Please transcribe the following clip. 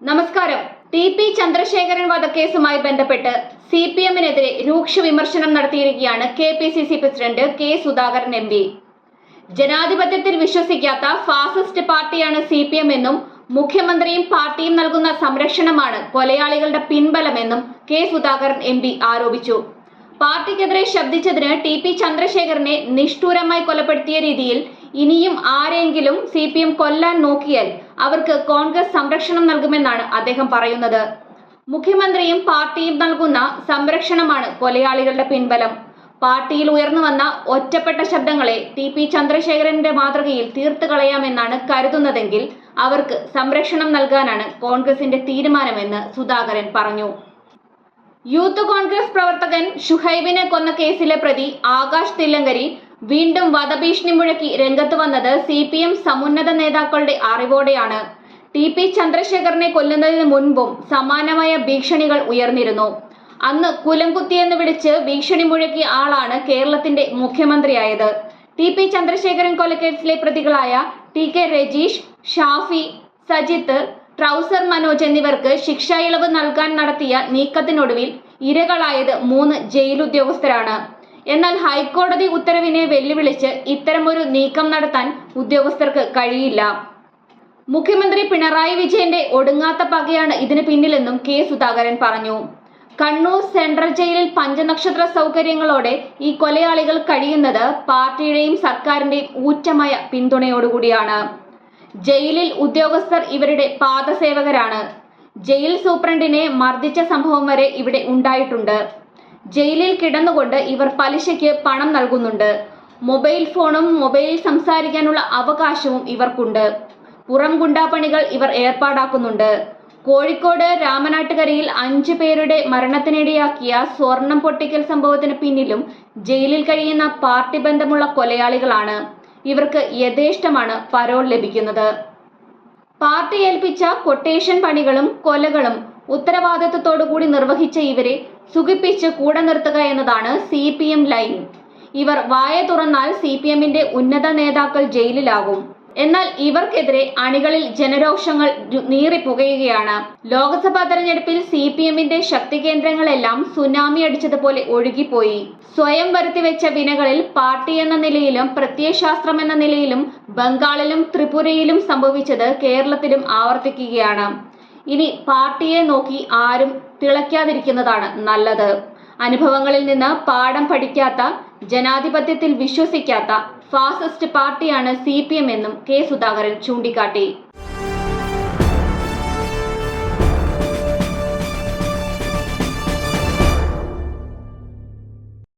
നമസ്കാരം. ടി.പി. ചന്ദ്രശേഖരൻ വധക്കേസുമായി ബന്ധപ്പെട്ട് CPM-നെതിരെ രൂക്ഷ വിമർശനം നടത്തിയിരിക്കുകയാണ് KPCC president K. Sudhakaran MP. ജനാധിപത്യത്തിൽ വിശ്വസിക്കാത്ത ഫാസിസ്റ്റ് പാർട്ടിയാണ് CPM എന്നും മുഖ്യമന്ത്രിയും പാർട്ടിയും നൽകുന്ന സംരക്ഷണമാണ് കൊലയാളികളുടെ പിൻബലമെന്നും കെ. സുധാകരൻ എം.പി. ആരോപിച്ചു. പാർട്ടിക്കെതിരെ ശബ്ദിച്ചതിന് ടി.പി. ചന്ദ്രശേഖരനെ നിഷ്ഠൂരമായി കൊലപ്പെടുത്തിയ രീതിയിൽ ഇനിയും ആരെങ്കിലും CPM കൊല്ലാൻ നോക്കിയാൽ അവർക്ക് കോൺഗ്രസ് സംരക്ഷണം നൽകുമെന്നാണ് അദ്ദേഹം പറയുന്നത്. മുഖ്യമന്ത്രിയും പാർട്ടിയും നൽകുന്ന സംരക്ഷണമാണ് കൊലയാളികളുടെ പിൻബലം. പാർട്ടിയിൽ ഉയർന്നു വന്ന ഒറ്റപ്പെട്ട ശബ്ദങ്ങളെ ടി.പി. ചന്ദ്രശേഖരന്റെ മാതൃകയിൽ തീർത്തു കളയാമെന്നാണ് കരുതുന്നതെങ്കിൽ അവർക്ക് സംരക്ഷണം നൽകാനാണ് കോൺഗ്രസിന്റെ തീരുമാനമെന്ന് സുധാകരൻ പറഞ്ഞു. യൂത്ത് കോൺഗ്രസ് പ്രവർത്തകൻ ഷുഹൈബിനെ കൊന്ന കേസിലെ പ്രതി ആകാശ് തില്ലങ്കരി വീണ്ടും വധഭീഷണി മുഴക്കി രംഗത്ത് വന്നത് CPM സമുന്നത നേതാക്കളുടെ അറിവോടെയാണ്. ടി.പി. ചന്ദ്രശേഖരനെ കൊല്ലുന്നതിന് മുൻപും സമാനമായ ഭീഷണികൾ ഉയർന്നിരുന്നു. അന്ന് കുലംകുത്തിയെന്ന് വിളിച്ച് ഭീഷണി മുഴക്കിയ ആളാണ് കേരളത്തിന്റെ മുഖ്യമന്ത്രിയായത്. ടി.പി. ചന്ദ്രശേഖരൻ കൊലക്കേസിലെ പ്രതികളായ T.K. രജീഷ്, ഷാഫി, സജിത്ത്, ട്രൗസർ മനോജ് എന്നിവർക്ക് ശിക്ഷാ ഇളവ് നൽകാൻ നടത്തിയ നീക്കത്തിനൊടുവിൽ ഇരകളായത് 3 ജയിൽ ഉദ്യോഗസ്ഥരാണ്. എന്നാൽ ഹൈക്കോടതി ഉത്തരവിനെ വെല്ലുവിളിച്ച് ഇത്തരമൊരു നീക്കം നടത്താൻ ഉദ്യോഗസ്ഥർക്ക് കഴിയില്ല. മുഖ്യമന്ത്രി പിണറായി വിജയന്റെ ഒടുങ്ങാത്ത പകയാണ് ഇതിന് പിന്നിലെന്നും കെ. സുധാകരൻ പറഞ്ഞു. കണ്ണൂർ സെൻട്രൽ ജയിലിൽ പഞ്ചനക്ഷത്ര സൗകര്യങ്ങളോടെ ഈ കൊലയാളികൾ കഴിയുന്നത് പാർട്ടിയുടെയും സർക്കാരിന്റെയും ഊറ്റമായ പിന്തുണയോടുകൂടിയാണ്. ജയിലിൽ ഉദ്യോഗസ്ഥർ ഇവരുടെ പാദസേവകരാണ്. ജയിൽ സൂപ്രണ്ടിനെ മർദ്ദിച്ച സംഭവം വരെ ഇവിടെ ഉണ്ടായിട്ടുണ്ട്. ജയിലിൽ കിടന്നുകൊണ്ട് ഇവർ പലിശയ്ക്ക് പണം നൽകുന്നുണ്ട്. മൊബൈൽ ഫോണും മൊബൈലിൽ സംസാരിക്കാനുള്ള അവകാശവും ഇവർക്കുണ്ട്. പുറം ഗുണ്ടാപ്പണികൾ ഇവർ ഏർപ്പാടാക്കുന്നുണ്ട്. കോഴിക്കോട് രാമനാട്ടുകരയിൽ 5 പേരുടെ മരണത്തിനിടയാക്കിയ സ്വർണം പൊട്ടിക്കൽ സംഭവത്തിന് പിന്നിലും ജയിലിൽ കഴിയുന്ന പാർട്ടി ബന്ധമുള്ള കൊലയാളികളാണ്. ഇവർക്ക് യഥേഷ്ടമാണ് പരോൾ ലഭിക്കുന്നത്. പാർട്ടി ഏൽപ്പിച്ച കൊട്ടേഷൻ പണികളും കൊലകളും ഉത്തരവാദിത്വത്തോടുകൂടി നിർവഹിച്ച ഇവരെ സുഖിപ്പിച്ച് കൂടെ നിർത്തുക എന്നതാണ് CPM ലൈൻ. ഇവർ വായ തുറന്നാൽ CPM-ന്റെ ഉന്നത നേതാക്കൾ ജയിലിലാകും. എന്നാൽ ഇവർക്കെതിരെ അണികളിൽ ജനരോഷങ്ങൾ നീറിപ്പുകയുകയാണ്. ലോക്സഭാ തെരഞ്ഞെടുപ്പിൽ CPM-ന്റെ ശക്തി കേന്ദ്രങ്ങളെല്ലാം സുനാമി അടിച്ചതുപോലെ ഒഴുകിപ്പോയി. സ്വയം വരുത്തിവെച്ച വിനകളിൽ പാർട്ടി എന്ന നിലയിലും പ്രത്യയശാസ്ത്രം എന്ന നിലയിലും ബംഗാളിലും ത്രിപുരയിലും സംഭവിച്ചത് കേരളത്തിലും ആവർത്തിക്കുകയാണ്. ഇനി പാർട്ടിയെ നോക്കി ആരും തിളയ്ക്കാതിരിക്കുന്നതാണ് നല്ലത്. അനുഭവങ്ങളിൽ നിന്ന് പാഠം പഠിക്കാത്ത, ജനാധിപത്യത്തിൽ വിശ്വസിക്കാത്ത ഫാസിസ്റ്റ് പാർട്ടിയാണ് CPM എന്നും കെ. സുധാകരൻ ചൂണ്ടിക്കാട്ടി.